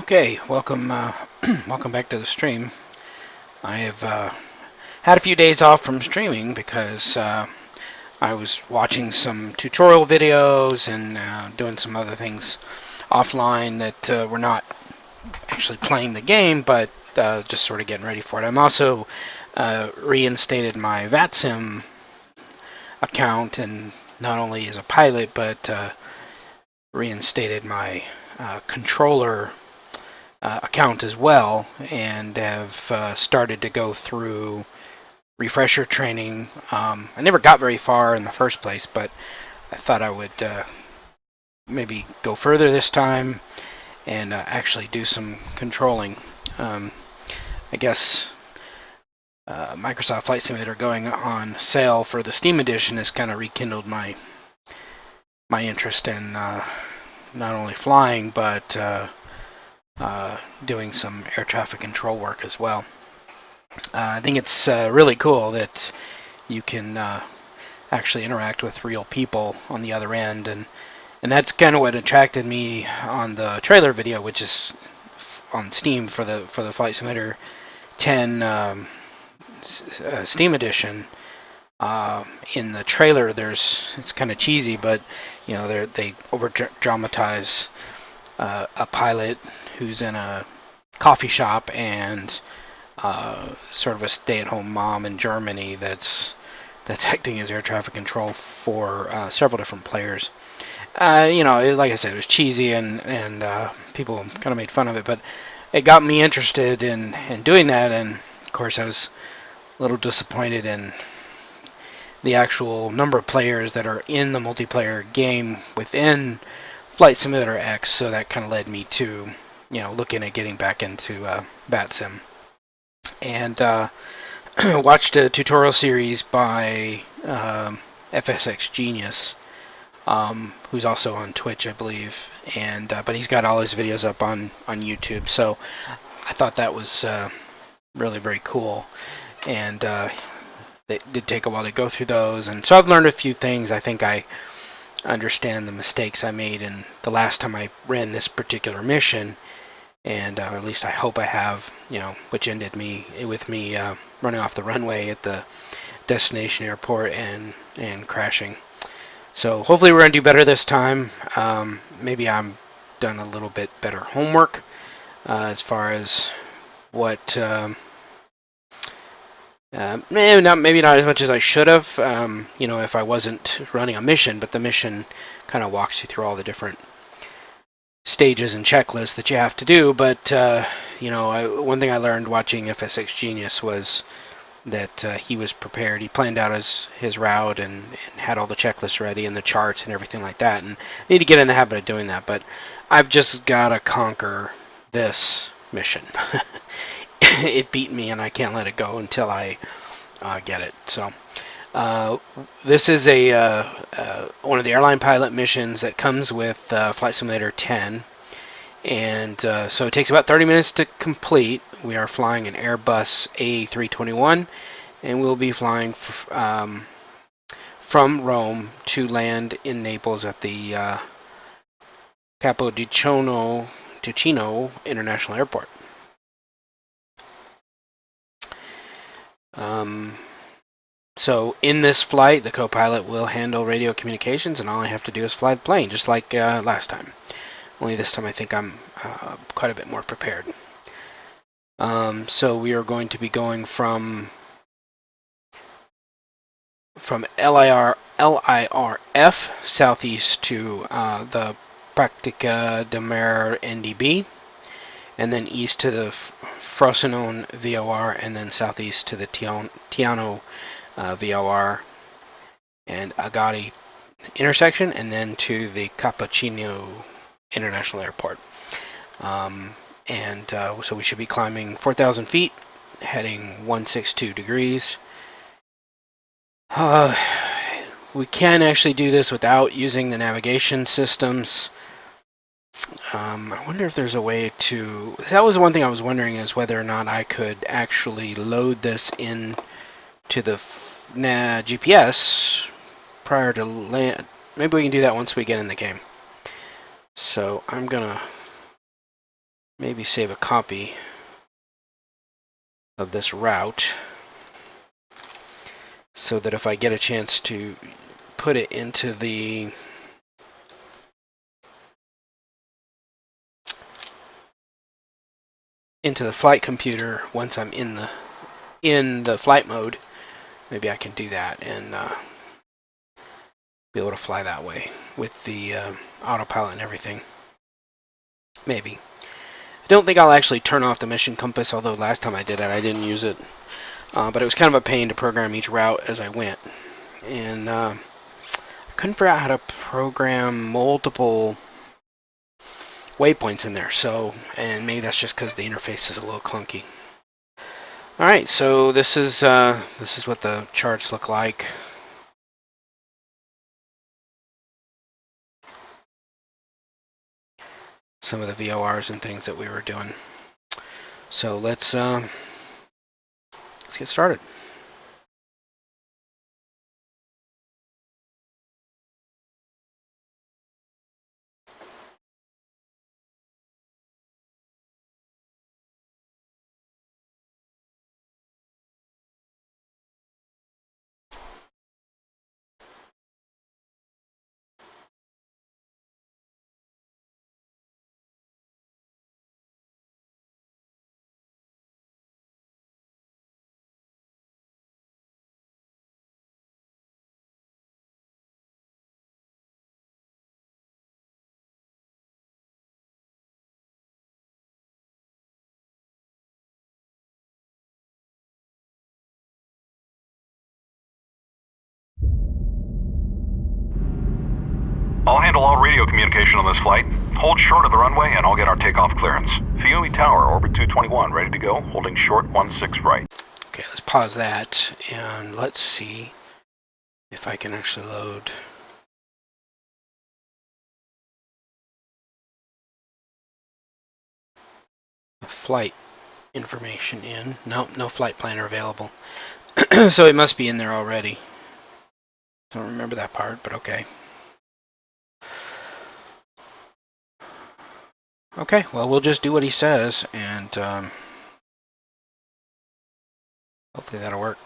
Okay, welcome, welcome back to the stream. I have had a few days off from streaming because I was watching some tutorial videos and doing some other things offline that were not actually playing the game, but just sort of getting ready for it. I'm also reinstated my VATSIM account, and not only as a pilot, but reinstated my controller account as well, and have started to go through refresher training. I never got very far in the first place, but I thought I would maybe go further this time and actually do some controlling. I guess Microsoft Flight Simulator going on sale for the Steam Edition has kind of rekindled my interest in not only flying but doing some air traffic control work as well. I think it's really cool that you can actually interact with real people on the other end, and that's kind of what attracted me on the trailer video, which is on Steam for the Flight Simulator 10 Steam Edition. In the trailer, it's kind of cheesy, but they over dramatize a pilot who's in a coffee shop and sort of a stay-at-home mom in Germany that's acting as air traffic control for several different players. Like I said, it was cheesy and people kind of made fun of it, but it got me interested in doing that. And of course, I was a little disappointed in the actual number of players that are in the multiplayer game within Flight Simulator X, so that kind of led me to, looking at getting back into VATSIM. And watched a tutorial series by FSX Genius, who's also on Twitch, I believe, and but he's got all his videos up on YouTube. So I thought that was really very cool, and it did take a while to go through those, and so I've learned a few things. I think I understand the mistakes I made in the last time I ran this particular mission, and at least I hope I have, which ended with me running off the runway at the destination airport and crashing. So hopefully we're going to do better this time. Maybe I'm done a little bit better homework as far as what maybe not as much as I should have, if I wasn't running a mission, but the mission kind of walks you through all the different stages and checklists that you have to do. But one thing I learned watching FSX Genius was that he was prepared. He planned out his route and had all the checklists ready and the charts and everything like that. And I need to get in the habit of doing that. But I've just got to conquer this mission. It beat me, and I can't let it go until I get it. So this is one of the airline pilot missions that comes with Flight Simulator 10, and so it takes about 30 minutes to complete. We are flying an Airbus A321, and we'll be flying from Rome to land in Naples at the Capodichino International Airport. So in this flight, the co-pilot will handle radio communications, and all I have to do is fly the plane, just like last time. Only this time I think I'm quite a bit more prepared. So we are going to be going from LIRF southeast to the Practica de Mer NDB, and then east to the Frosinone VOR, and then southeast to the Tiano VOR and Agati intersection, and then to the Cappuccino International Airport. So we should be climbing 4,000 feet, heading 162 degrees. We can actually do this without using the navigation systems. I wonder if there's a way to... That was one thing I was wondering, is whether or not I could actually load this in to the GPS prior to land. Maybe we can do that once we get in the game. So I'm gonna maybe save a copy of this route so that if I get a chance to put it into the flight computer once I'm in the flight mode, maybe I can do that and be able to fly that way with the autopilot and everything. Maybe. I don't think I'll actually turn off the mission compass, although last time I did it, I didn't use it. But it was kind of a pain to program each route as I went. And I couldn't figure out how to program multiple waypoints in there. And maybe that's just because the interface is a little clunky. All right, so this is what the charts look like. Some of the VORs and things that we were doing. So let's get started. I'll handle all radio communication on this flight. Hold short of the runway and I'll get our takeoff clearance. Fiume Tower, orbit 221, ready to go, holding short 16 right. Okay, let's pause that and let's see if I can actually load a flight information in. Nope, no flight planner available. So it must be in there already. Don't remember that part, but okay. Okay, well, we'll just do what he says, and hopefully that'll work.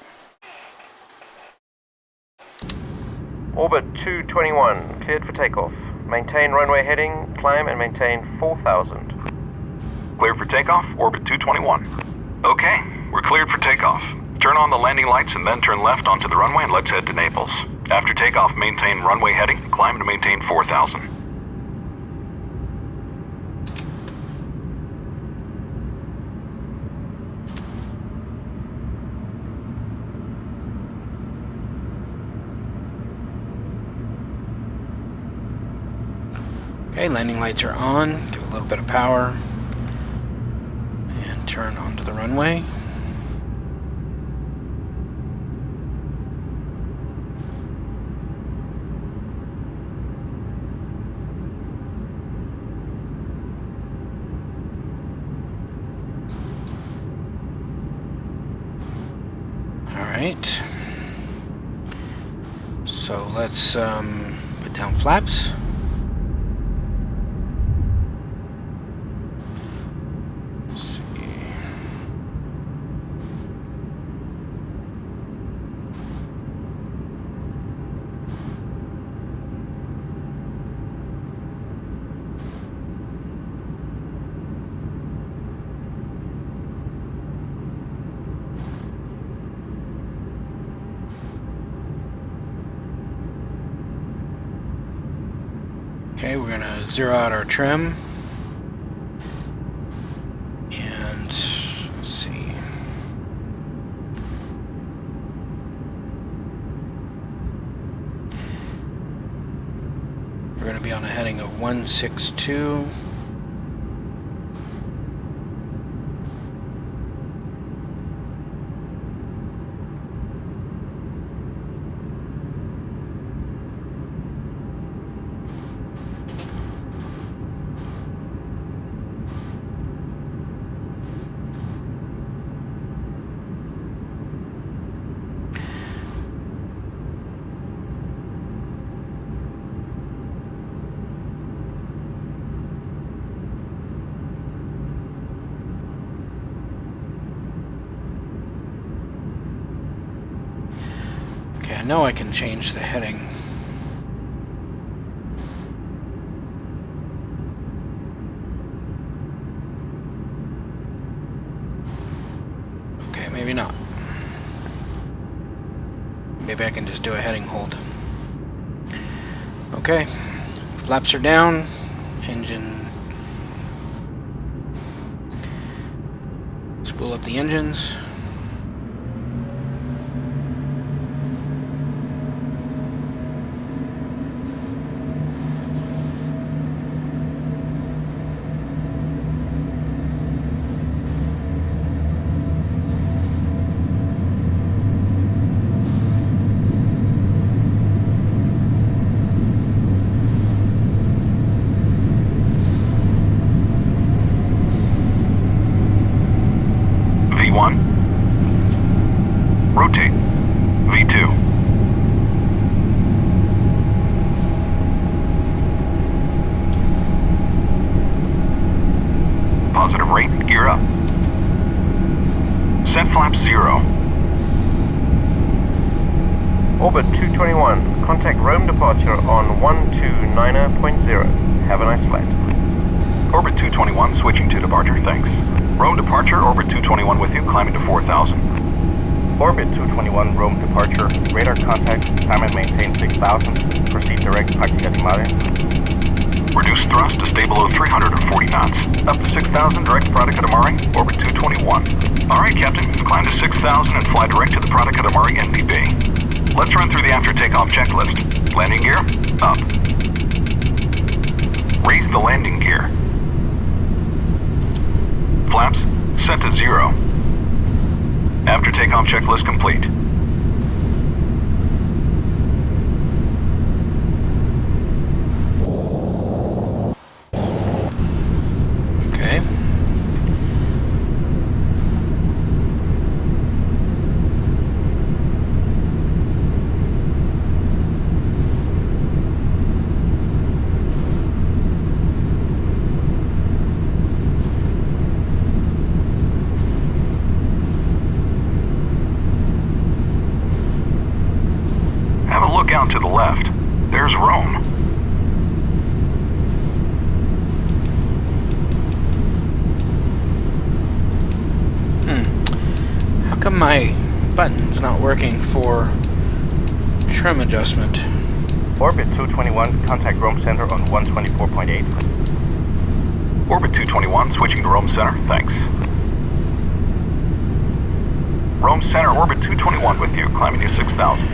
Orbit 221, cleared for takeoff. Maintain runway heading, climb and maintain 4,000. Cleared for takeoff, orbit 221. Okay, we're cleared for takeoff. Turn on the landing lights and then turn left onto the runway and let's head to Naples. After takeoff, maintain runway heading, climb to maintain 4,000. Okay, landing lights are on. Give a little bit of power. And turn onto the runway. Alright. So let's put down flaps. Okay, we're going to zero out our trim. And let's see. We're going to be on a heading of 162. know I can change the heading. Okay, maybe not. Maybe I can just do a heading hold. Okay, flaps are down, engine. Spool up the engines. V1. Rotate. V2. Positive rate, gear up. Set flaps 0. Orbit 221, contact Rome departure on 129.0. Have a nice flight. Orbit 221, switching to departure, thanks. Rome departure, Orbit 221 with you, climbing to 4,000. Orbit 221, Rome departure, radar contact, time and maintain 6,000, proceed direct Práctica de Mare. Reduce thrust to stay below 340 knots. Up to 6,000, direct Práctica de Mare, Orbit 221. Alright, Captain, climb to 6,000 and fly direct to the Práctica de Mare NDB. Let's run through the after takeoff checklist. Landing gear, up. Raise the landing gear. Flaps, set to 0. After takeoff checklist complete. Okay. Have a look out to the left. There's Rome. How come my button's not working for trim adjustment? Orbit 221, contact Rome Center on 124.8. Orbit 221, switching to Rome Center, thanks. Rome Center, Orbit 221 with you, climbing to 6,000.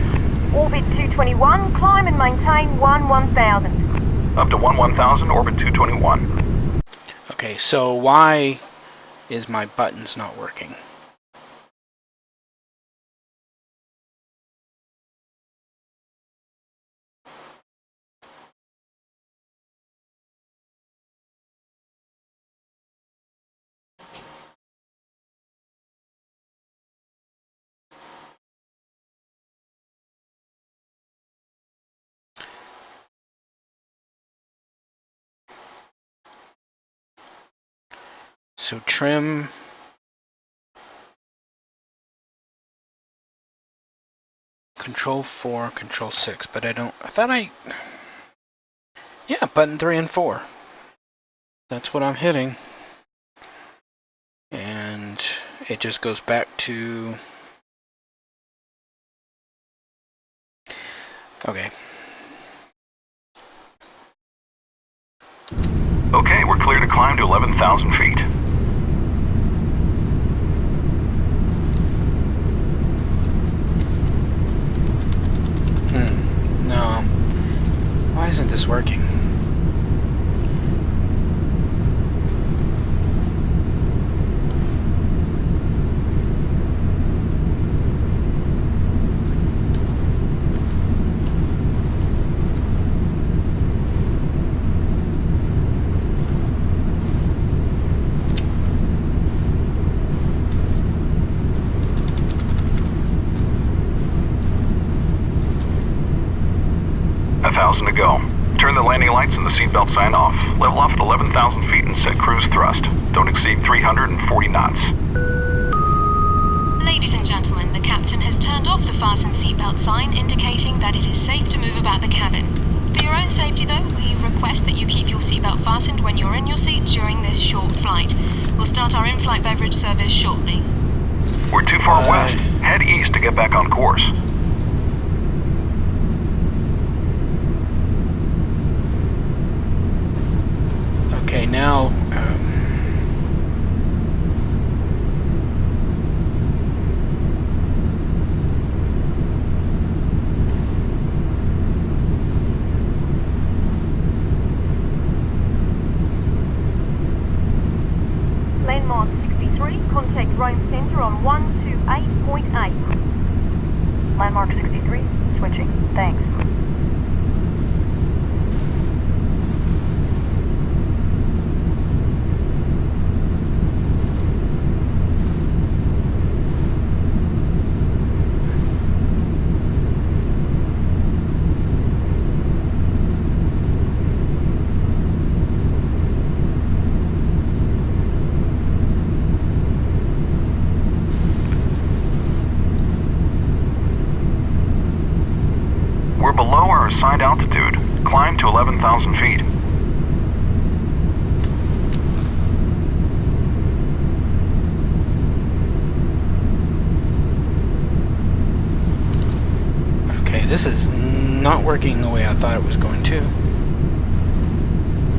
Orbit 221, climb and maintain 11000. Up to 1,000, Orbit 221. Okay, so why is my buttons not working? So trim, Control 4, Control 6, but I thought yeah, button 3 and 4. That's what I'm hitting. And it just goes back to, okay. Okay, we're clear to climb to 11,000 feet. No. Why isn't this working? To go. Turn the landing lights and the seatbelt sign off. Level off at 11,000 feet and set cruise thrust. Don't exceed 340 knots. Ladies Ladies and gentlemen, the captain has turned off the fasten seatbelt sign, indicating that it is safe to move about the cabin. For your own safety, though, we request that you keep your seatbelt fastened when you're in your seat during this short flight. We'll start our in-flight beverage service shortly. We're too far west. Head east to get back on course. Okay, now... Landmark 63, contact Rome Center on 128.8. Landmark 63, switching. Thanks. We're below our assigned altitude. Climb to 11,000 feet. Okay, this is not working the way I thought it was going to.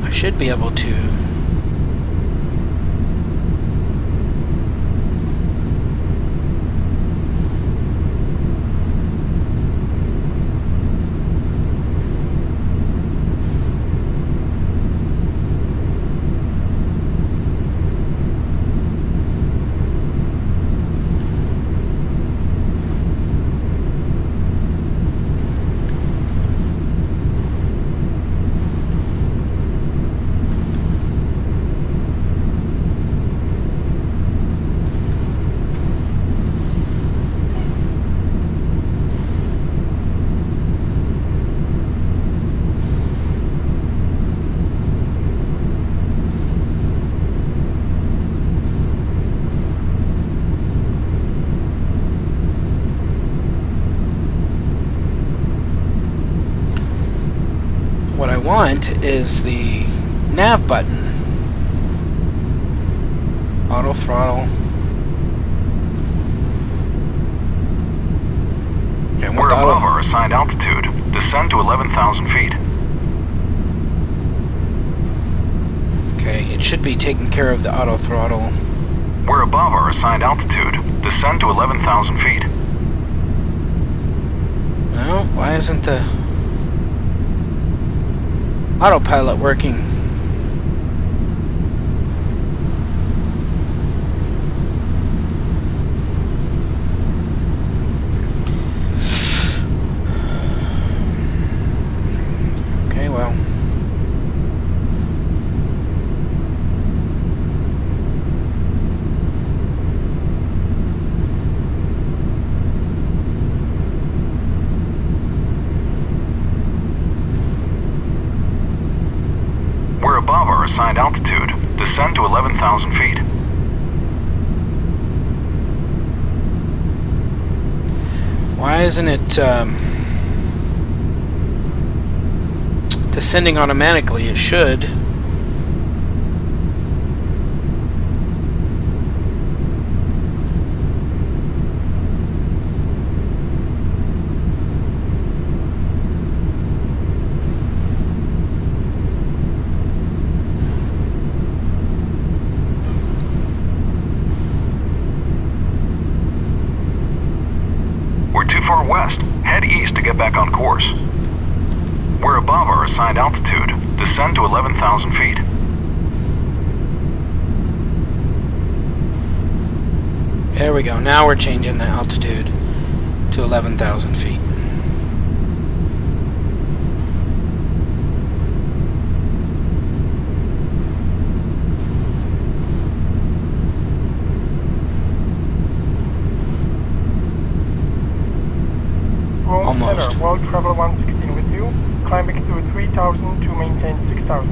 I should be able to... What I want is the nav button. Auto throttle. Okay, We're above our assigned altitude. Descend to 11,000 feet. Okay, it should be taking care of the auto throttle. We're above our assigned altitude. Descend to 11,000 feet. No, why isn't the autopilot working? Okay, well. We're above our assigned altitude. Descend to 11,000 feet. Why isn't it descending automatically? It should. We're too far west. Head east to get back on course. We're above our assigned altitude. Descend to 11,000 feet. There we go. Now we're changing the altitude to 11,000 feet. Rome Almost. Center, World Travel 116 with you. Climbing to 3,000 to maintain 6,000.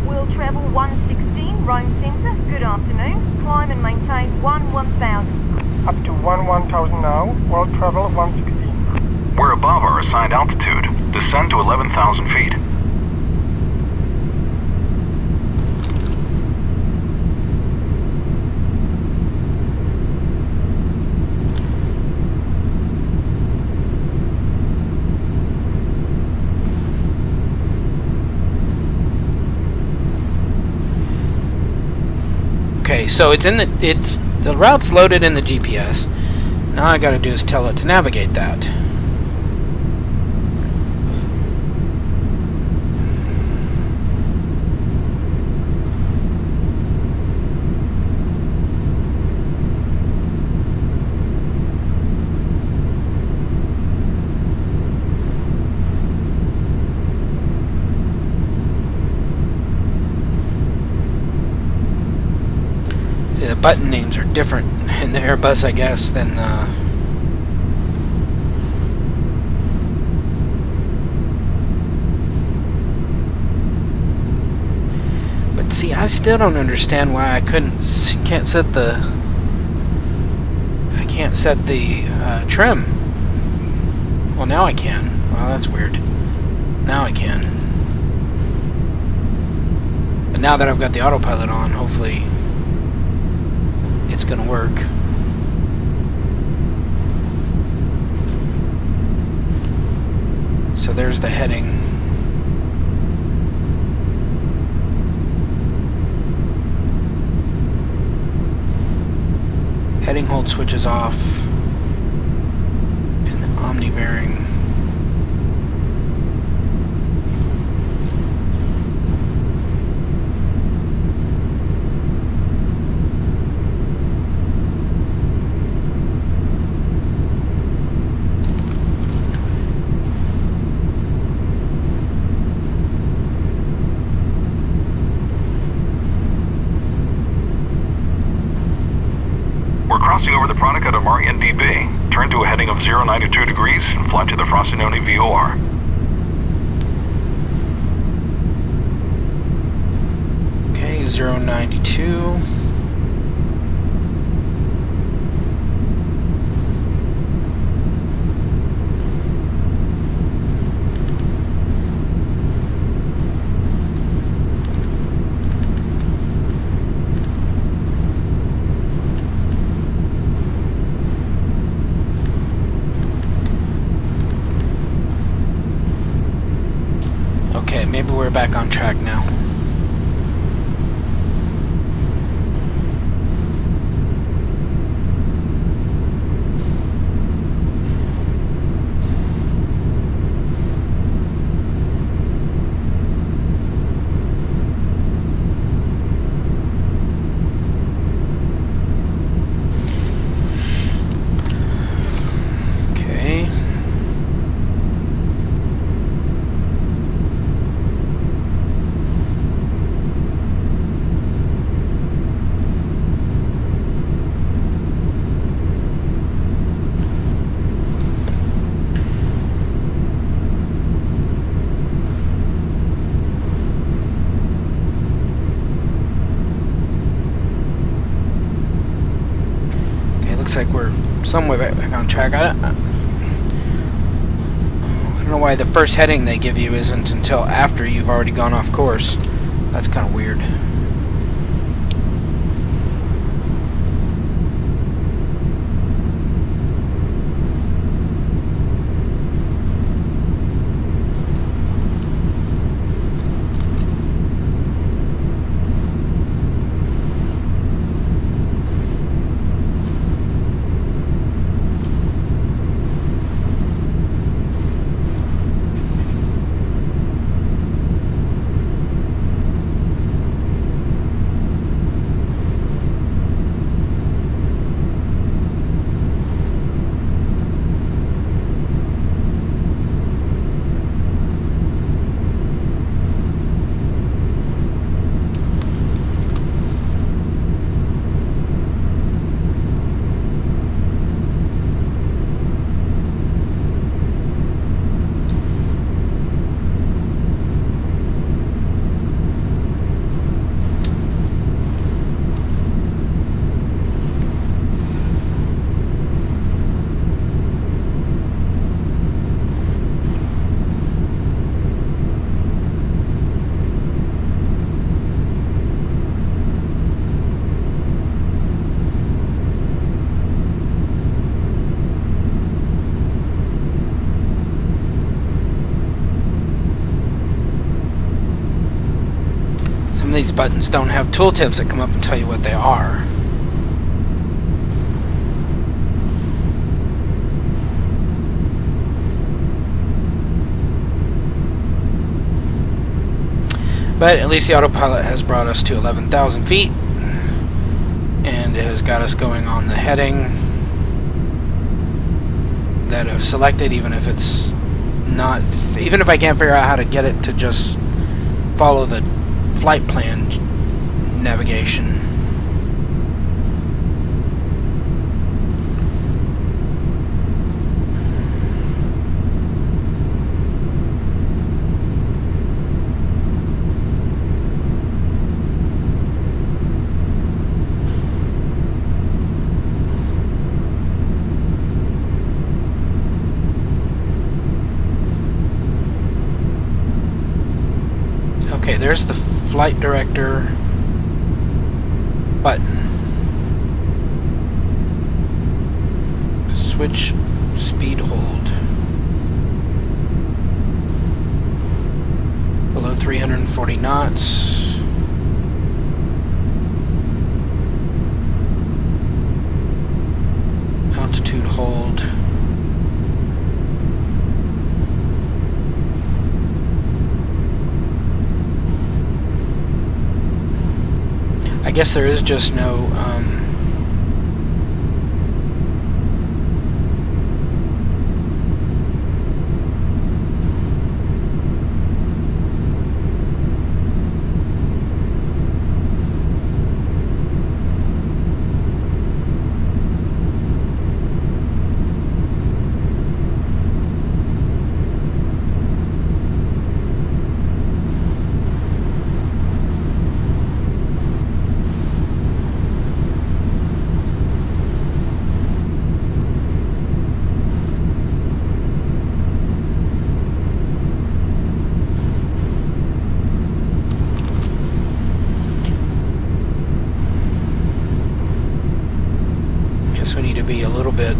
We'll travel 116, Rome Center. Good afternoon. Climb and maintain 11000. Up to 1000 now, world travel 116. We're above our assigned altitude. Descend to 11,000 feet. Okay, so the route's loaded in the GPS. Now I gotta do is tell it to navigate that. The button names are different in the Airbus, I guess, than but see, I still don't understand why I can't set the trim. Well, now I can. Well, that's weird. Now I can. But now that I've got the autopilot on, hopefully it's gonna work. So there's the heading. Heading hold switches off. And the omni bearing. Crossing over the Pratica to Mari NDB. Turn to a heading of 092 degrees and fly to the Frosinone VOR. Okay, 092. Okay, maybe we're back on track now. Okay. Looks like we're somewhere back on track. I don't know why the first heading they give you isn't until after you've already gone off course. That's kind of weird. Some of these buttons don't have tooltips that come up and tell you what they are. But at least the autopilot has brought us to 11,000 feet, and it has got us going on the heading that I've selected, even if it's not, even if I can't figure out how to get it to just follow the flight plan navigation. Okay, there's the flight director button. Switch speed hold. Below 340 knots. Altitude hold. I guess there is just no we need to be a little bit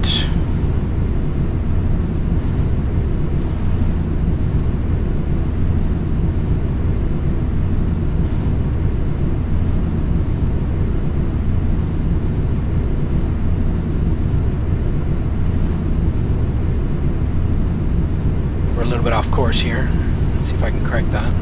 we're a little bit off course here. Let's see if I can correct that.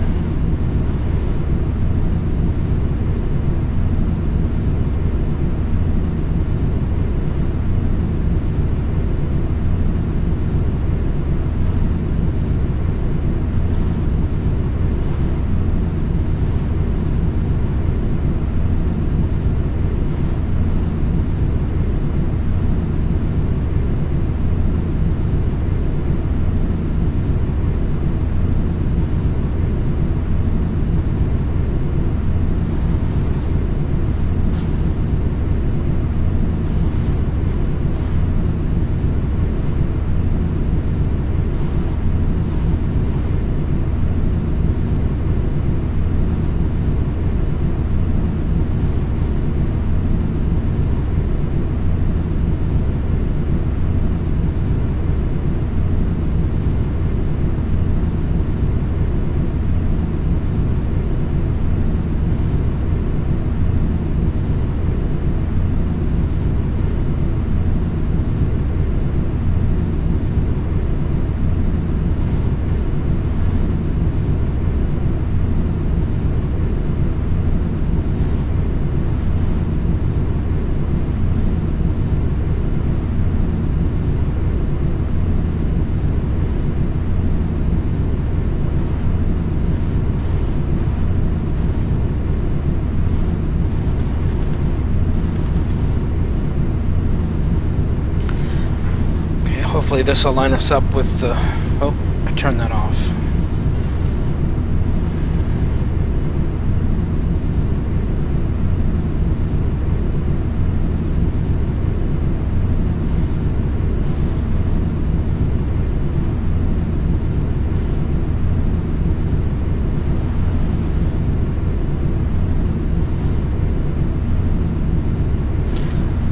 Hopefully this will line us up with the... Oh, I turned that off.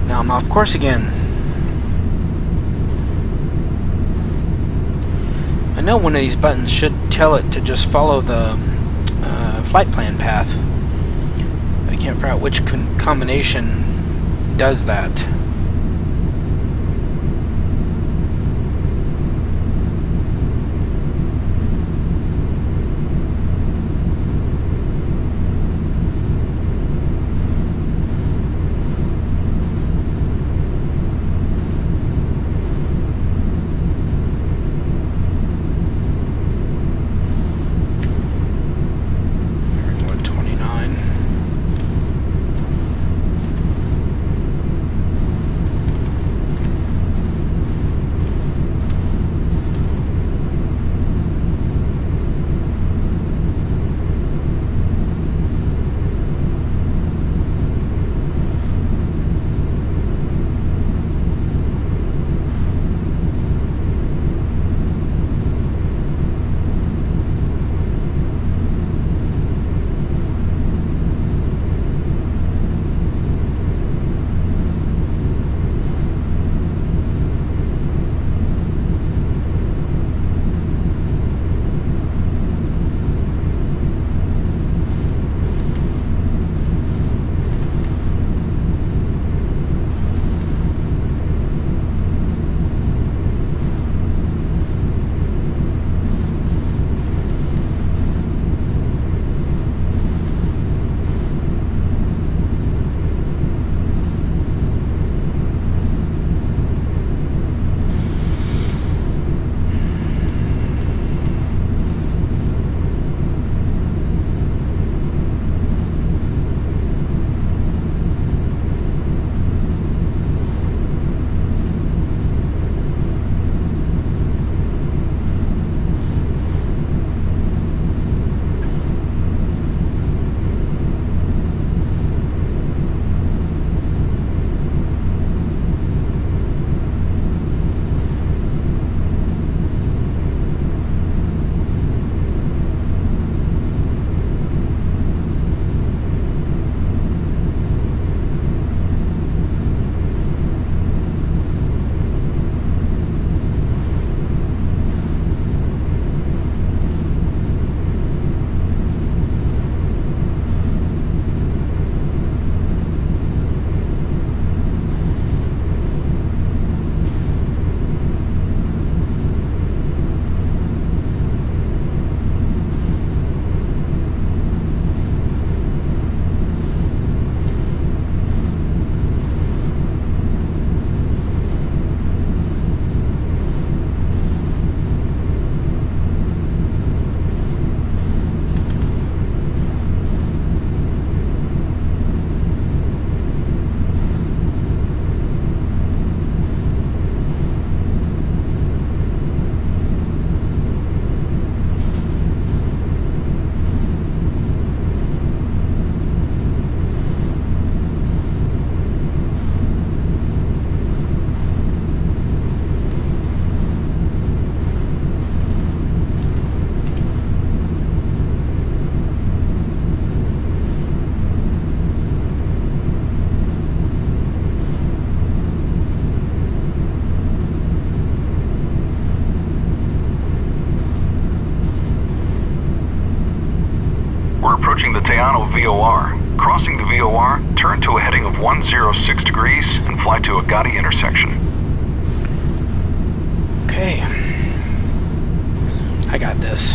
Now I'm off course again. I know one of these buttons should tell it to just follow the flight plan path. can't figure out which combination does that. approaching the Teano VOR. Crossing the VOR, turn to a heading of 106 degrees and fly to a Gotti intersection. Okay. I got this.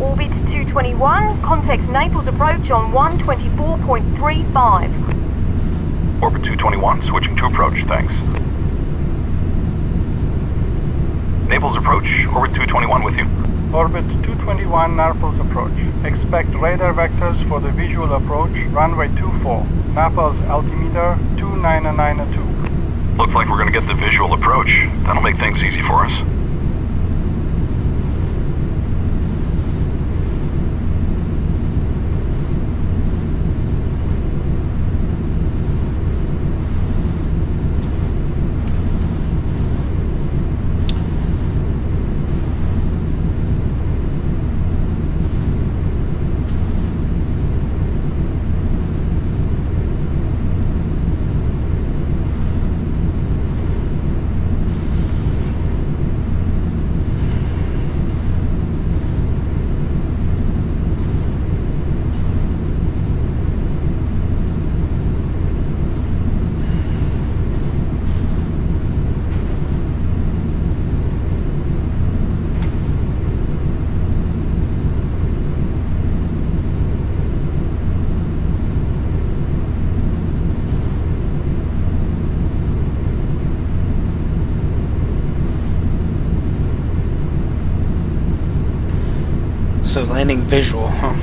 Orbit 221, contact Naples approach on 124.35. Orbit 221, switching to approach, thanks. Naples approach, Orbit 221 with you. Orbit 221 Naples approach. Expect radar vectors for the visual approach, runway 24. Naples altimeter 2992. Looks like we're gonna get the visual approach. That'll make things easy for us. So landing visual, huh?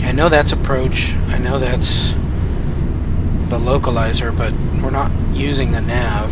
I know that's approach, I know that's the localizer, but we're not using the nav.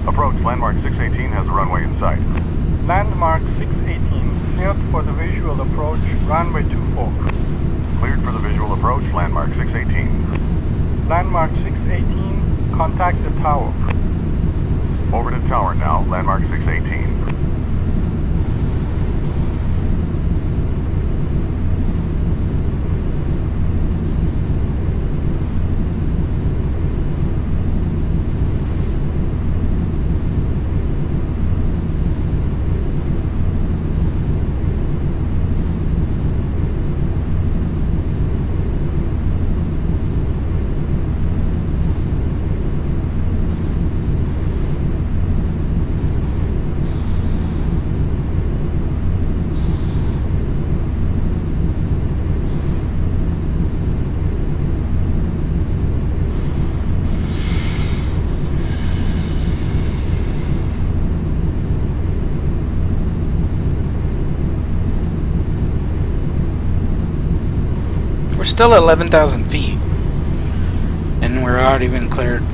Approach, landmark 618 has a runway in sight. Landmark 618, cleared for the visual approach, runway 24. Cleared for the visual approach, landmark 618. Landmark 618, contact the tower. Over to tower now, landmark 618. We're still at 11,000 feet, and we're already been cleared.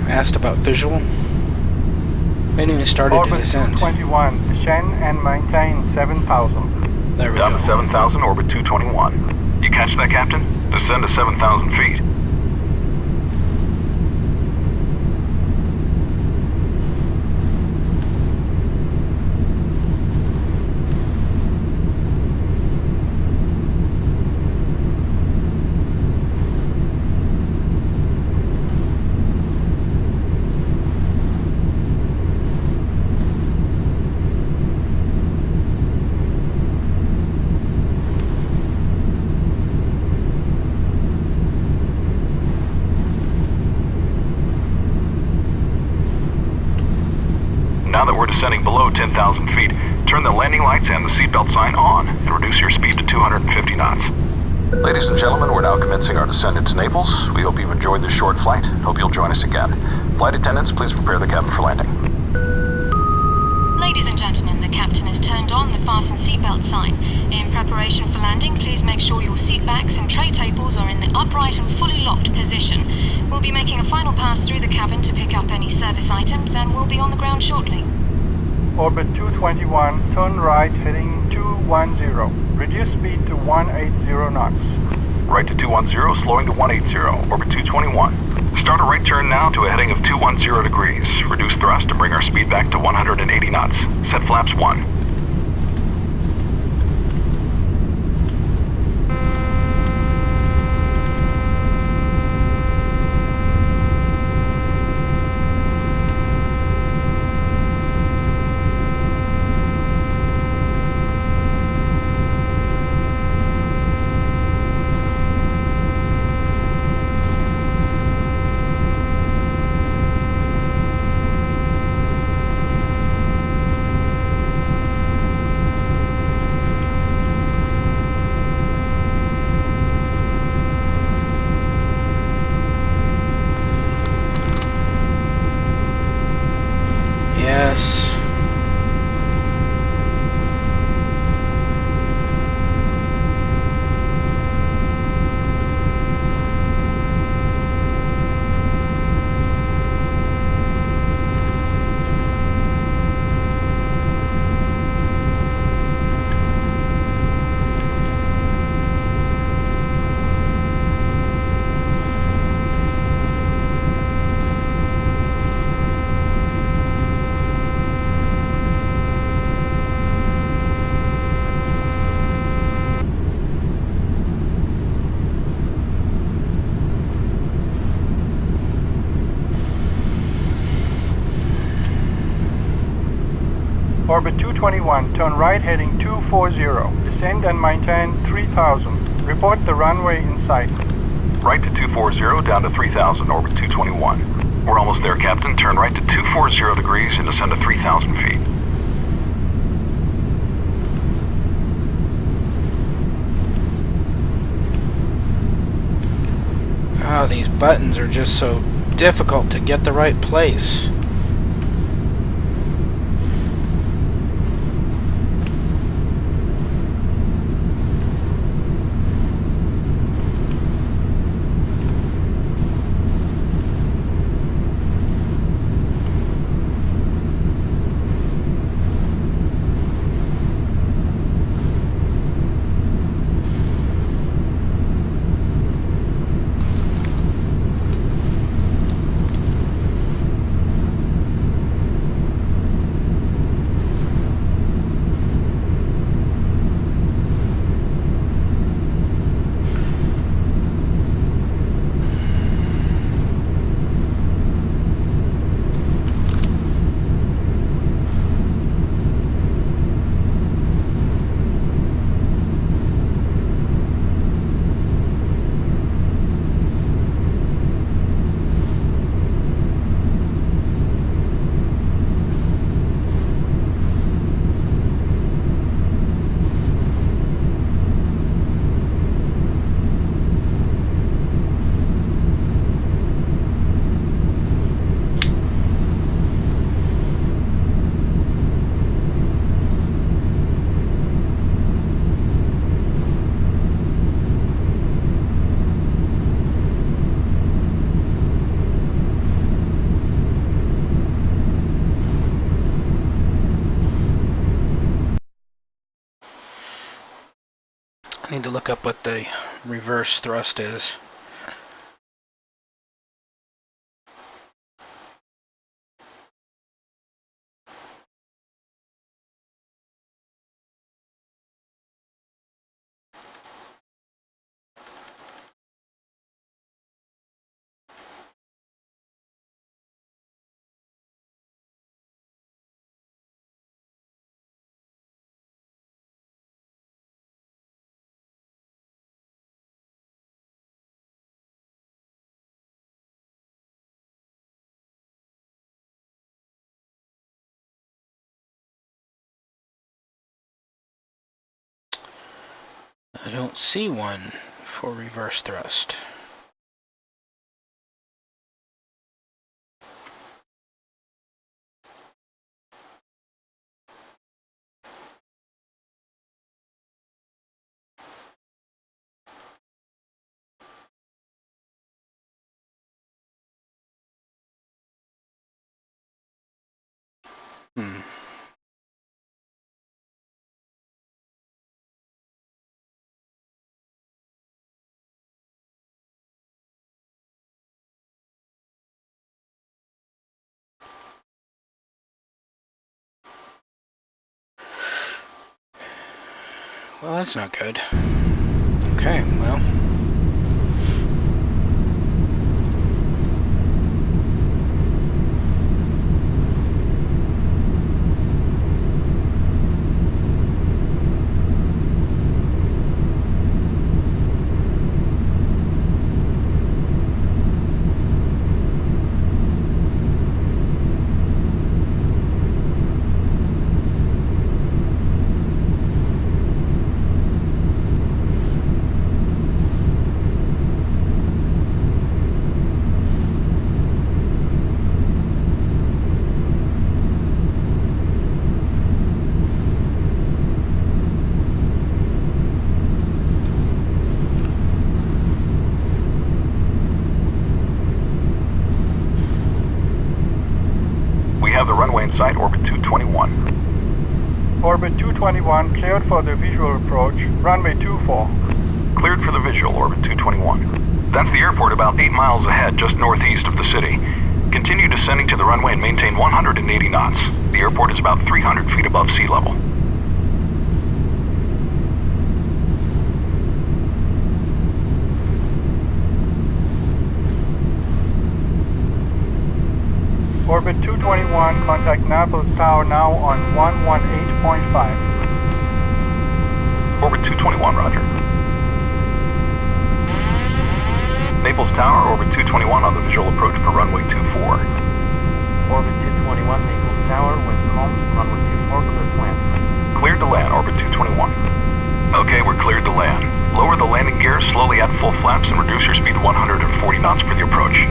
Asked about visual. We haven't even started to Orbit descend. 221, descend and maintain 7,000. There we Down go. to 7,000, orbit 221. You catch that, Captain? Descend to 7,000 feet. Now that we're descending below 10,000 feet, turn the landing lights and the seatbelt sign on and reduce your speed to 250 knots. Ladies and gentlemen, we're now commencing our descent into Naples. We hope you've enjoyed this short flight. Hope you'll join us again. Flight attendants, please prepare the cabin for landing. Ladies and gentlemen, the captain has turned on the fasten seatbelt sign. In preparation for landing, please make sure your seat backs and tray tables are in the upright and fully locked position. We'll be making a final pass through the cabin to pick up any service items, and we'll be on the ground shortly. Orbit 221, turn right, heading 210. Reduce speed to 180 knots. Right to 210, slowing to 180, orbit 221. Start a right turn now to a heading of 210 degrees. Reduce thrust to bring our speed back to 180 knots. Set flaps 1. guess. Orbit 221, turn right heading 240. Descend and maintain 3000. Report the runway in sight. Right to 240, down to 3000, orbit 221. We're almost there, Captain. Turn right to 240 degrees and descend to 3000 feet. Oh, these buttons are just so difficult to get the right place. I need to look up what the reverse thrust is. I don't see one for reverse thrust. Hmm. Well, that's not good. Okay, well. runway in sight, orbit 221. Orbit 221 cleared for the visual approach, runway 24. Cleared for the visual, orbit 221. That's the airport about 8 miles ahead, just northeast of the city. Continue descending to the runway and maintain 180 knots. The airport is about 300 feet above sea level. Orbit 221, contact Naples Tower now on 118.5. Orbit 221, roger. Naples Tower, orbit 221 on the visual approach for runway 24. Orbit 221, Naples Tower, with calm, runway 24, clear to land. Cleared to land, orbit 221. Okay, we're cleared to land. Lower the landing gear, slowly add full flaps, and reduce your speed to 140 knots for the approach.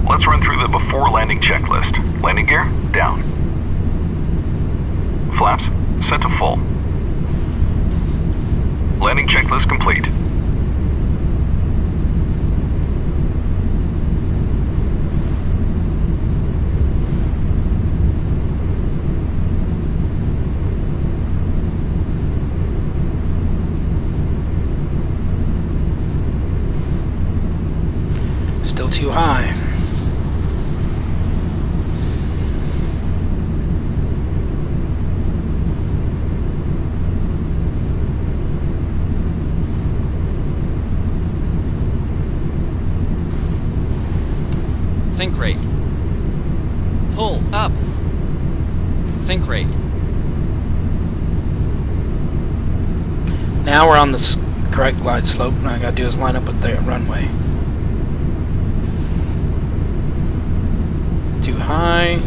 Let's run through the before landing checklist. Landing gear, down. Flaps, set to full. Landing checklist complete. Still too high. Sink rate. Pull up. Sink rate. Now we're on the correct glide slope, and all I gotta do is line up with the runway. Too high.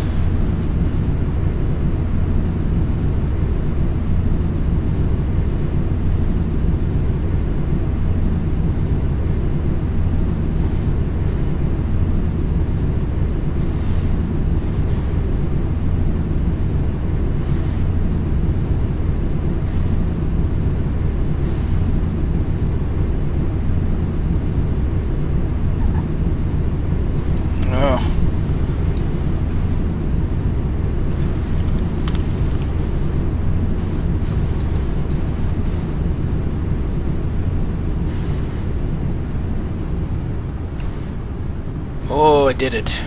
Oh, I did it.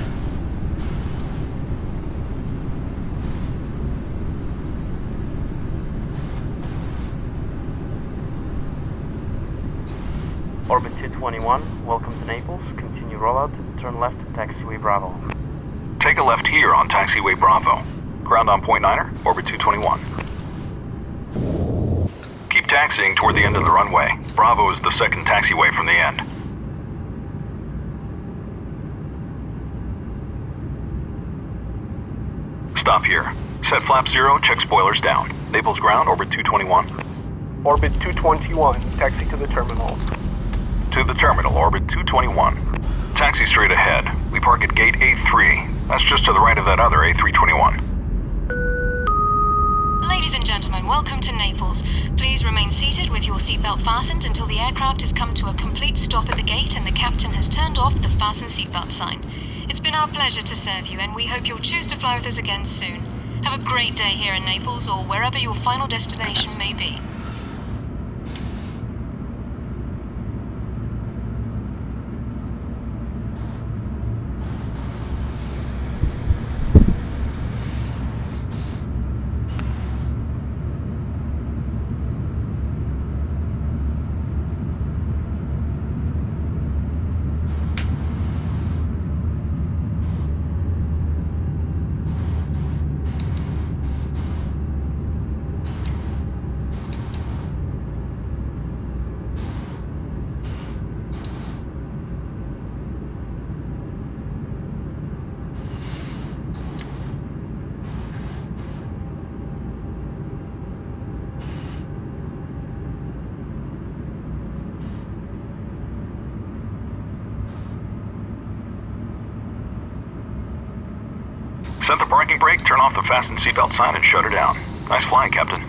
Orbit 221, welcome to Naples. Continue rollout, turn left, taxiway Bravo. Take a left here on taxiway Bravo. Ground on point 9er, orbit 221. Keep taxiing toward the end of the runway. Bravo is the second taxiway from the end. Stop here. Set flap 0, check spoilers down. Naples ground, orbit 221. Orbit 221, taxi to the terminal. To the terminal, orbit 221. Taxi straight ahead. We park at gate A3. That's just to the right of that other A321. Ladies and gentlemen, welcome to Naples. Please remain seated with your seatbelt fastened until the aircraft has come to a complete stop at the gate and the captain has turned off the fasten seatbelt sign. It's been our pleasure to serve you, and we hope you'll choose to fly with us again soon. Have a great day here in Naples or wherever your final destination may be. Set the parking brake, turn off the fasten seatbelt sign, and shut her down. Nice flying, Captain.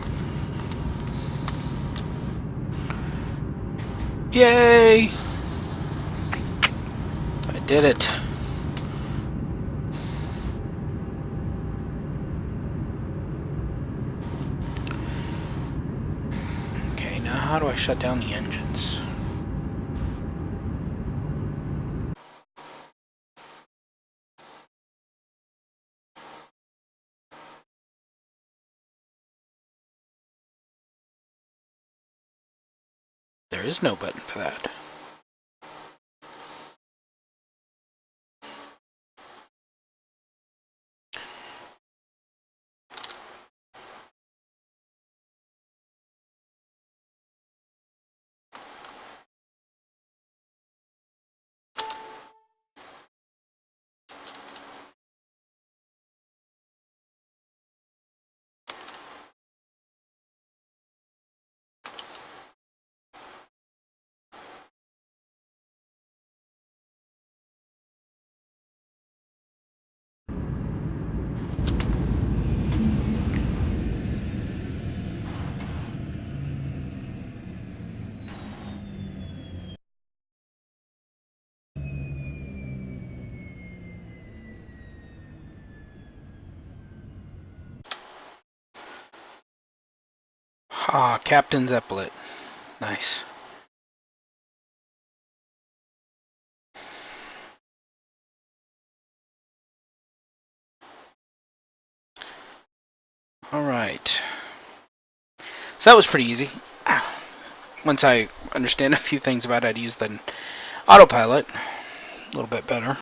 Yay! I did it. Okay, now how do I shut down the engines? There is no button for that. Ah, Captain Zeppelin. Nice. Alright. So that was pretty easy. Once I understand a few things about how to use the autopilot a little bit better.